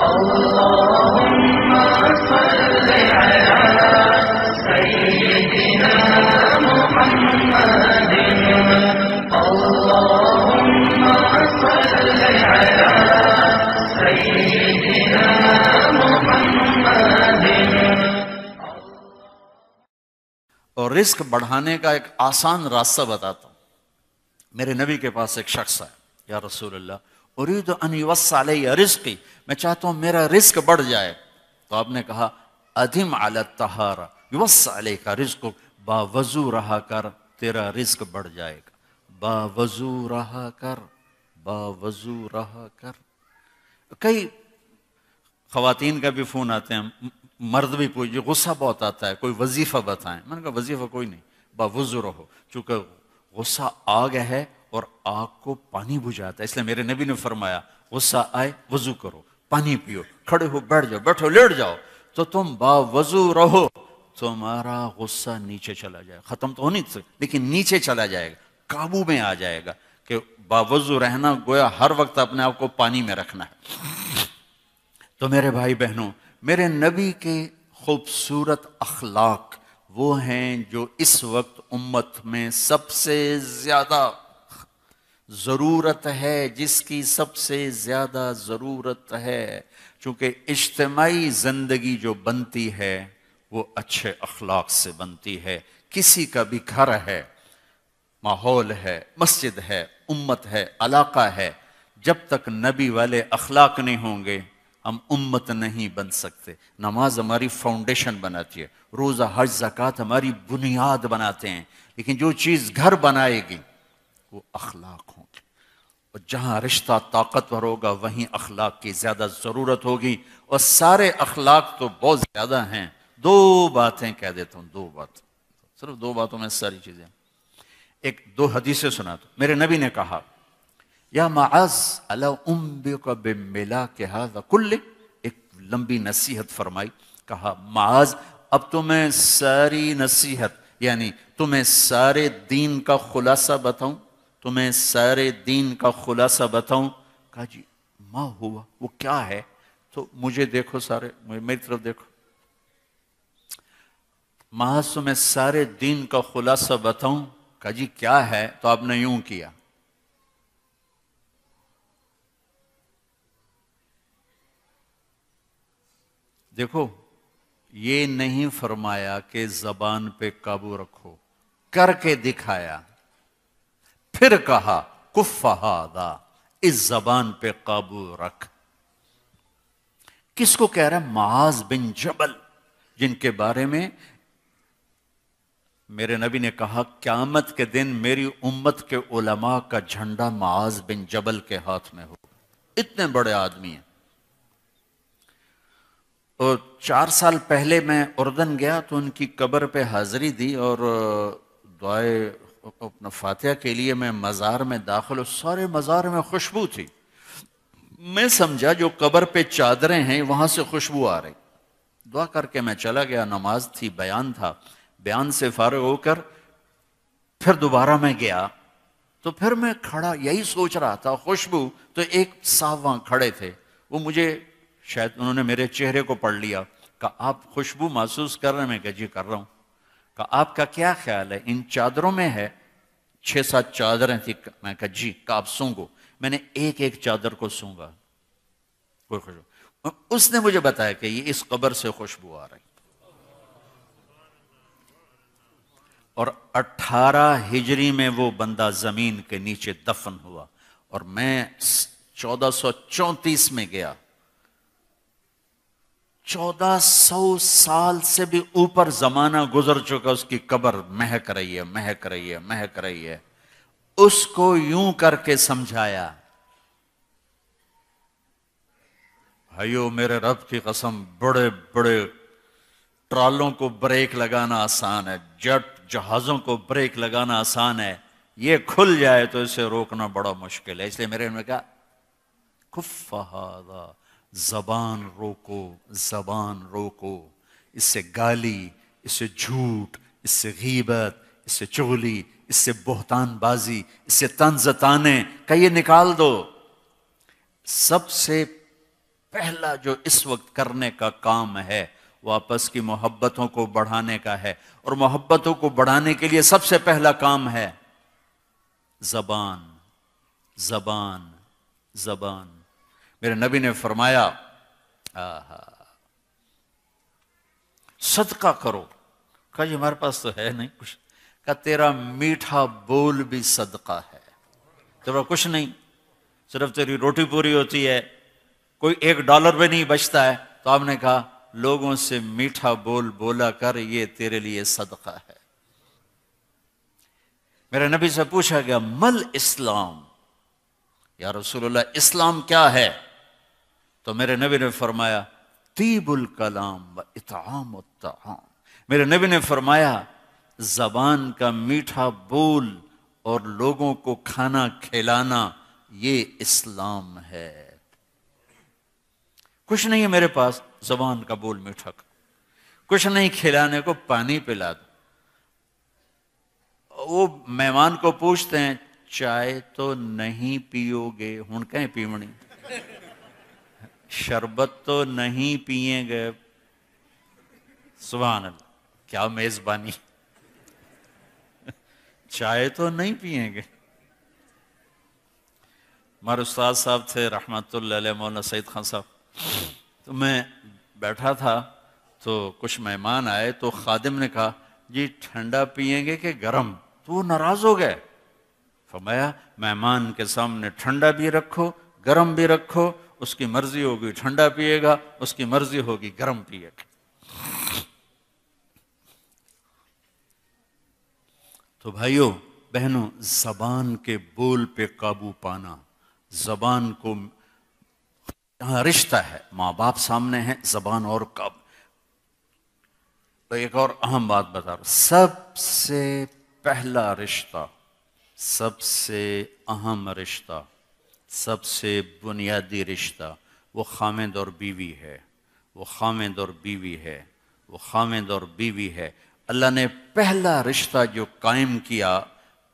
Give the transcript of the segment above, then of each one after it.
اللهم صل على سيدنا محمد اللهم صل على سيدنا محمد. اور رزق بڑھانے کا ایک آسان راستہ بتاتا ہوں. میرے نبی کے پاس ایک شخص ہے، یا رسول اللہ اريد ان يوسع علی رزقی، میں چاہتا ہوں میرا رزق بڑھ جائے. تو آپ نے کہا ادم علی الطہارہ یوسع علیک رزقک، باوضو رہا کر تیرا رزق بڑھ جائے گا. باوضو رہا کر، باوضو رہا کر. کئی خواتین کا بھی فون آتے ہیں، مرد بھی پوچھے، غصہ بہت آتا ہے، کوئی وظیفہ بتائیں. میں نے کہا وظیفہ کوئی نہیں، باوضو رہو. چونکہ غصہ آگ ہے اور آگ کو پانی بجھاتا ہے، اس لیے میرے نبی نے فرمایا غصہ آئے وضو کرو، پانی پیو، کھڑے ہو بیٹھ جاؤ، بیٹھو لیٹ جاؤ، تو تم باوضو رہو، تمہارا غصہ نیچے چلا جائے. ختم تو ہو نہیں سکتا لیکن نیچے چلا جائے گا، قابو میں آ جائے گا. کہ باوضو رہنا گویا ہر وقت اپنے آپ کو پانی میں رکھنا ہے. تو میرے بھائی بہنوں، میرے نبی کے خوبصورت اخلاق وہ ہیں جو اس وقت امت میں سب سے زیادہ ضرورت ہے، جس کی سب سے زیادہ ضرورت ہے. چونکہ اجتماعی زندگی جو بنتی ہے وہ اچھے اخلاق سے بنتی ہے. کسی کا بھی گھر ہے، ماحول ہے، مسجد ہے، امت ہے، علاقہ ہے، جب تک نبی والے اخلاق نہیں ہوں گے ہم امت نہیں بن سکتے. نماز ہماری فاؤنڈیشن بناتی ہے، روزہ حج زکوٰۃ ہماری بنیاد بناتے ہیں، لیکن جو چیز گھر بنائے گی وہ اخلاق ہوں گے. اور جہاں رشتہ طاقتور ہوگا وہیں اخلاق کی زیادہ ضرورت ہوگی. اور سارے اخلاق تو بہت زیادہ ہیں. دو باتیں کہہ دیتا ہوں، دو بات، صرف دو باتوں میں ساری چیزیں. ایک دو حدیثیں سناتا ہوں. میرے نبی نے کہا یا معاذ الا انبئک بملاک ھذا کلہ، ایک لمبی نصیحت فرمائی. کہا معاذ اب تمہیں ساری نصیحت، یعنی تمہیں سارے دین کا خلاصہ بتاؤں، تمہیں سارے دین کا خلاصہ بتاؤں. کہا جی ما ہوا، وہ کیا ہے؟ تو مجھے دیکھو، سارے میری طرف دیکھو. معاذ تمہیں سارے دین کا خلاصہ بتاؤں. کہا جی کیا ہے؟ تو آپ نے یوں کیا. دیکھو یہ نہیں فرمایا کہ زبان پہ قابو رکھو، کر کے دکھایا. پھر کہا کف ھذا، اس زبان پہ قابو رکھ. کس کو کہہ رہا ہے؟ معاذ بن جبل، جن کے بارے میں میرے نبی نے کہا قیامت کے دن میری امت کے علماء کا جھنڈا معاذ بن جبل کے ہاتھ میں ہو. اتنے بڑے آدمی ہیں. اور 4 سال پہلے میں اردن گیا تو ان کی قبر پہ حاضری دی اور دعائے اپنا فاتحہ کے لیے میں مزار میں داخل ہوں. سارے مزار میں خوشبو تھی. میں سمجھا جو قبر پہ چادریں ہیں وہاں سے خوشبو آ رہی. دعا کر کے میں چلا گیا. نماز تھی، بیان تھا. بیان سے فارغ ہو کر پھر دوبارہ میں گیا تو پھر میں کھڑا یہی سوچ رہا تھا، خوشبو. تو ایک صاحب وہاں کھڑے تھے، وہ مجھے شاید انہوں نے میرے چہرے کو پڑھ لیا. کہ آپ خوشبو محسوس کر رہے ہیں؟ میں کہا جی کر رہا ہوں. کہ آپ کا کیا خیال ہے ان چادروں میں ہے؟ 6-7 چادریں تھی. میں کہا جی. کہ آپ سونگو. میں نے ایک ایک چادر کو سونگا، کوئی خوشبو. اس نے مجھے بتایا کہ یہ اس قبر سے خوشبو آ رہی. اور 18 ہجری میں وہ بندہ زمین کے نیچے دفن ہوا. اور میں 1434 میں گیا. 1400 سال سے بھی اوپر زمانہ گزر چکا، اس کی قبر مہک رہی ہے، مہک رہی ہے، مہک رہی ہے. اس کو یوں کر کے سمجھایا، بھائیو میرے رب کی قسم، بڑے بڑے ٹرالوں کو بریک لگانا آسان ہے، جٹ جہازوں کو بریک لگانا آسان ہے، یہ کھل جائے تو اسے روکنا بڑا مشکل ہے. اس لیے میرے نے کہا کف ھذا، زبان روکو، زبان روکو. اس سے گالی، اس سے جھوٹ، اس سے غیبت، اس سے چغلی، اس سے بہتان بازی، اس سے طنز طانے کا یہ نکال دو. سب سے پہلا جو اس وقت کرنے کا کام ہے وہ آپس کی محبتوں کو بڑھانے کا ہے، اور محبتوں کو بڑھانے کے لیے سب سے پہلا کام ہے زبان، زبان، زبان۔ میرے نبی نے فرمایا صدقہ کرو۔ کہا جی ہمارے پاس تو ہے نہیں کچھ۔ کہا تیرا میٹھا بول بھی صدقہ ہے، تیرا کچھ نہیں، صرف تیری روٹی پوری ہوتی ہے، کوئی $1 بھی نہیں بچتا ہے، تو آپ نے کہا لوگوں سے میٹھا بول بولا کر، یہ تیرے لیے صدقہ ہے۔ میرے نبی سے پوچھا گیا مل اسلام، یا رسول اللہ اسلام کیا ہے؟ تو میرے نبی نے فرمایا طیب الکلام و اطعام الطعام۔ میرے نبی نے فرمایا زبان کا میٹھا بول اور لوگوں کو کھانا کھلانا، یہ اسلام ہے۔ کچھ نہیں ہے میرے پاس، زبان کا بول میٹھا کر، کچھ نہیں کھلانے کو، پانی پلا دو۔ وہ مہمان کو پوچھتے ہیں چائے تو نہیں پیو گے؟ ہن کہیں پیونی، شربت تو نہیں پیئیں گے؟ سبحان اللہ، کیا میزبانی، چائے تو نہیں پئیں گے۔ ہمارے استاد صاحب تھے رحمت اللہ علیہ، مولانا سعید خان صاحب، تو میں بیٹھا تھا تو کچھ مہمان آئے تو خادم نے کہا جی ٹھنڈا پئیں گے کہ گرم؟ تو وہ ناراض ہو گئے۔ فرمایا مہمان کے سامنے ٹھنڈا بھی رکھو گرم بھی رکھو، اس کی مرضی ہوگی ٹھنڈا پیے گا، اس کی مرضی ہوگی گرم پیے گا۔ تو بھائیوں بہنوں، زبان کے بول پہ قابو پانا، زبان کو یہاں رشتہ ہے، ماں باپ سامنے ہیں، زبان اور قابو۔ تو ایک اور اہم بات بتا رہا ہوں، سب سے پہلا رشتہ، سب سے اہم رشتہ، سب سے بنیادی رشتہ وہ خامند اور بیوی ہے، وہ خامند اور بیوی ہے، وہ خامند اور بیوی ہے۔ اللہ نے پہلا رشتہ جو قائم کیا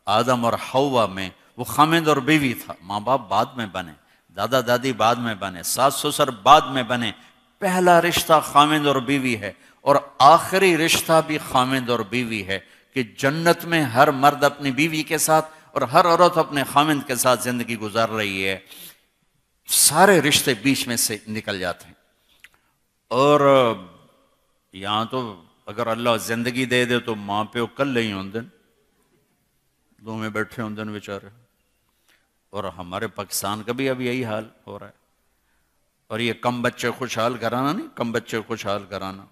آدم اور حوا میں، وہ خامند اور بیوی تھا۔ ماں باپ بعد میں بنے، دادا دادی بعد میں بنے، ساس سسر بعد میں بنے، پہلا رشتہ خامند اور بیوی ہے، اور آخری رشتہ بھی خامند اور بیوی ہے کہ جنت میں ہر مرد اپنی بیوی کے ساتھ اور ہر عورت اپنے خامند کے ساتھ زندگی گزار رہی ہے، سارے رشتے بیچ میں سے نکل جاتے ہیں۔ اور یہاں تو اگر اللہ زندگی دے دے تو ماں پیو کل نہیں ہوندن، دو میں بیٹھے ہوندن بیچارے۔ اور ہمارے پاکستان کا بھی اب یہی حال ہو رہا ہے، اور یہ کم بچے خوشحال گھرانہ نہیں، کم بچے خوشحال گھرانہ۔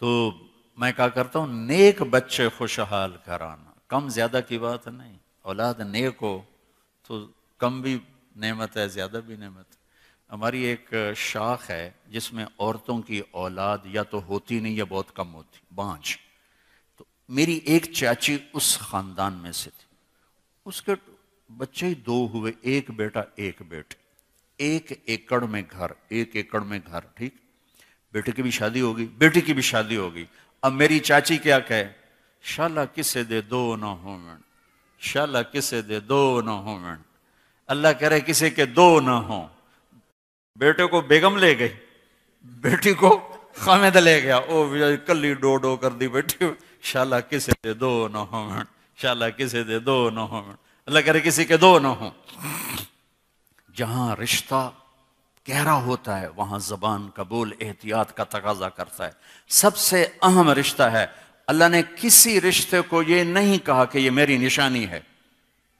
تو میں کہا کرتا ہوں نیک بچے خوشحال گھرانہ، کم زیادہ کی بات نہیں، اولاد نیک ہو تو کم بھی نعمت ہے، زیادہ بھی نعمت ہے۔ ہماری ایک شاخ ہے جس میں عورتوں کی اولاد یا تو ہوتی نہیں یا بہت کم ہوتی، بانجھ۔ تو میری ایک چاچی اس خاندان میں سے تھی، اس کے بچے ہی 2 ہوئے، ایک بیٹا ایک بیٹی، 1 ایکڑ میں گھر، 1 ایکڑ میں گھر، ٹھیک، بیٹے کی بھی شادی ہوگی، بیٹی کی بھی شادی ہوگی۔ اب میری چاچی کیا کہے، شالا کسے دے 2 نہ ہوں، شالا کسے دے 2 نہ ہوں، اللہ کہہ رہے کسی کے 2 نہ ہوں۔ بیٹے کو بیگم لے گئی، بیٹی کو خامد لے گیا، او کلی ڈو کر دی بیٹی، شالا کسے دے 2 نہ ہوں، شالا کسے دے 2 نہ ہوں، اللہ کہہ رہے کسی کے 2 نہ ہوں۔ جہاں رشتہ گہرا ہوتا ہے وہاں زبان کا بول احتیاط کا تقاضا کرتا ہے۔ سب سے اہم رشتہ ہے، اللہ نے کسی رشتے کو یہ نہیں کہا کہ یہ میری نشانی ہے،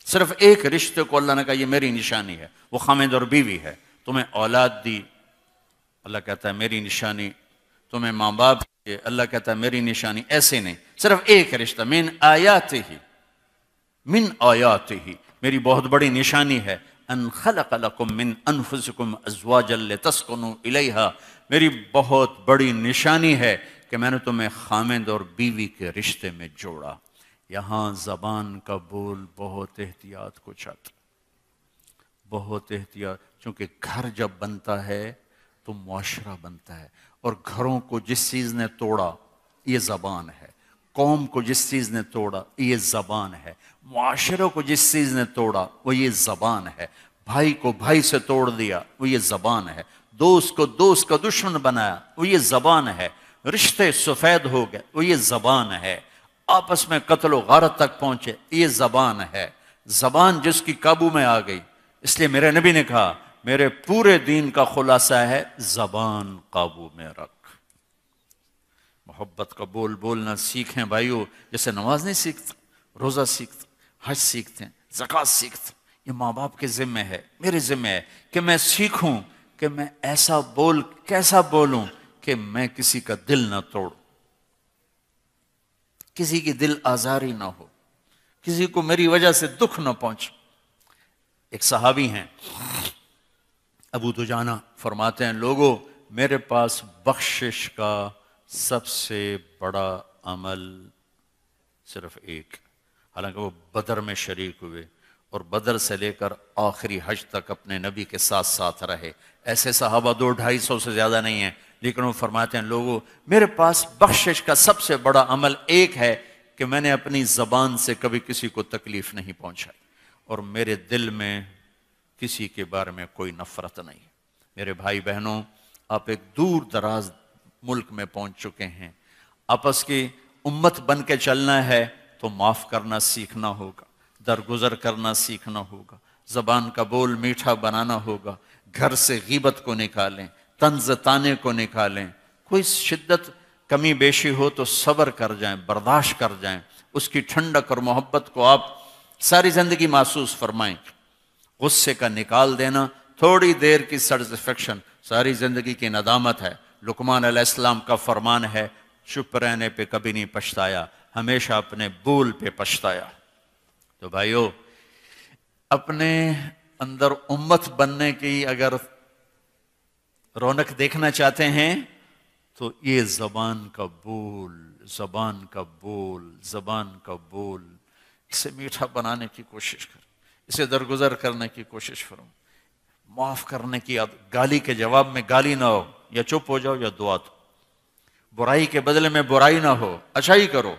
صرف ایک رشتے کو اللہ نے کہا یہ میری نشانی ہے، وہ خامد اور بیوی ہے۔ تمہیں اولاد دی، اللہ کہتا ہے میری نشانی، تمہیں ماں باپ دیے، اللہ کہتا ہے میری نشانی، ایسے نہیں، صرف ایک رشتہ، من آیاتہ، من آیاتہ، میری بہت بڑی نشانی ہے، ان خلق لکم من انفسکم ازواجا لتسکنوا الیہا، میری بہت بڑی نشانی ہے کہ میں نے تمہیں خامند اور بیوی کے رشتے میں جوڑا۔ یہاں زبان کا بول بہت احتیاط کو چاہتا، بہت احتیاط، چونکہ گھر جب بنتا ہے تو معاشرہ بنتا ہے، اور گھروں کو جس چیز نے توڑا یہ زبان ہے، قوم کو جس چیز نے توڑا یہ زبان ہے، معاشرے کو جس چیز نے توڑا وہ یہ زبان ہے۔ بھائی کو بھائی سے توڑ دیا، وہ یہ زبان ہے، دوست کو دوست کا دشمن بنایا، وہ یہ زبان ہے، رشتے سفید ہو گئے، وہ یہ زبان ہے، آپس میں قتل و غارت تک پہنچے، یہ زبان ہے۔ زبان جس کی قابو میں آ گئی، اس لیے میرے نبی نے کہا میرے پورے دین کا خلاصہ ہے زبان قابو میں رکھ۔ محبت کا بول بولنا سیکھیں بھائیو، جیسے نماز نہیں سیکھتے، روزہ سیکھتے، حج سیکھتے ہیں، زکوٰۃ سیکھتے ہیں، یہ ماں باپ کے ذمہ ہے، میرے ذمہ ہے کہ میں سیکھوں کہ میں ایسا کیسا بولوں کہ میں کسی کا دل نہ توڑوں، کسی کی دل آزاری نہ ہو، کسی کو میری وجہ سے دکھ نہ پہنچے۔ ایک صحابی ہیں ابو دجانہ، فرماتے ہیں لوگوں میرے پاس بخشش کا سب سے بڑا عمل صرف ایک، حالانکہ وہ بدر میں شریک ہوئے اور بدر سے لے کر آخری حج تک اپنے نبی کے ساتھ ساتھ رہے، ایسے صحابہ 200-250 سے زیادہ نہیں ہیں، لیکن وہ فرماتے ہیں لوگوں میرے پاس بخشش کا سب سے بڑا عمل ایک ہے کہ میں نے اپنی زبان سے کبھی کسی کو تکلیف نہیں پہنچائی، اور میرے دل میں کسی کے بارے میں کوئی نفرت نہیں۔ میرے بھائی بہنوں، آپ ایک دور دراز ملک میں پہنچ چکے ہیں، آپس کی امت بن کے چلنا ہے تو معاف کرنا سیکھنا ہوگا، درگزر کرنا سیکھنا ہوگا، زبان کا بول میٹھا بنانا ہوگا، گھر سے غیبت کو نکالیں، طنز طانے کو نکالیں، کوئی شدت کمی بیشی ہو تو صبر کر جائیں، برداشت کر جائیں، اس کی ٹھنڈک اور محبت کو آپ ساری زندگی محسوس فرمائیں۔ غصے کا نکال دینا تھوڑی دیر کی سیٹسفیکشن ساری زندگی کی ندامت ہے۔ لقمان علیہ السلام کا فرمان ہے چپ رہنے پہ کبھی نہیں پچھتایا، ہمیشہ اپنے بول پہ پچھتایا۔ تو بھائیو، اپنے اندر امت بننے کی اگر رونق دیکھنا چاہتے ہیں تو یہ زبان کا بول، زبان کا بول، زبان کا بول، اسے میٹھا بنانے کی کوشش کریں، اسے درگزر کرنے کی کوشش کرو، معاف کرنے کی، گالی کے جواب میں گالی نہ ہو، یا چپ ہو جاؤ یا دعا دو، برائی کے بدلے میں برائی نہ ہو، اچھائی کرو،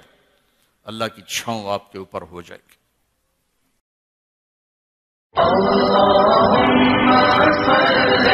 اللہ کی چھاؤں آپ کے اوپر ہو جائے گی۔ اللهم صل